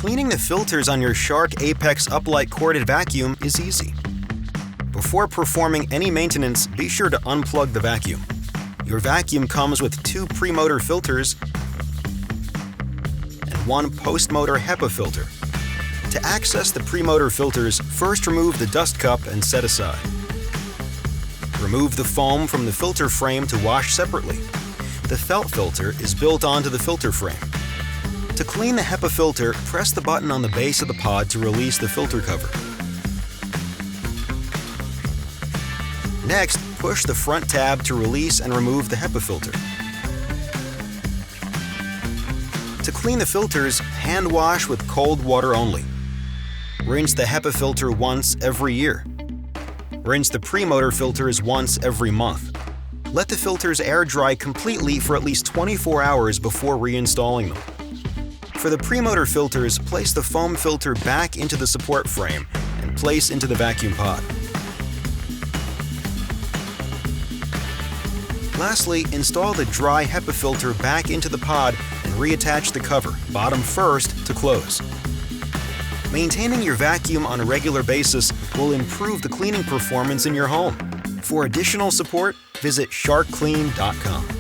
Cleaning the filters on your Shark Apex UpLight corded vacuum is easy. Before performing any maintenance, be sure to unplug the vacuum. Your vacuum comes with 2 premotor filters and 1 postmotor HEPA filter. To access the premotor filters, first remove the dust cup and set aside. Remove the foam from the filter frame to wash separately. The felt filter is built onto the filter frame. To clean the HEPA filter, press the button on the base of the pod to release the filter cover. Next, push the front tab to release and remove the HEPA filter. To clean the filters, hand wash with cold water only. Rinse the HEPA filter once every year. Rinse the premotor filters once every month. Let the filters air dry completely for at least 24 hours before reinstalling them. For the premotor filters, place the foam filter back into the support frame and place into the vacuum pod. Lastly, install the dry HEPA filter back into the pod and reattach the cover, bottom first, to close. Maintaining your vacuum on a regular basis will improve the cleaning performance in your home. For additional support, visit sharkclean.com.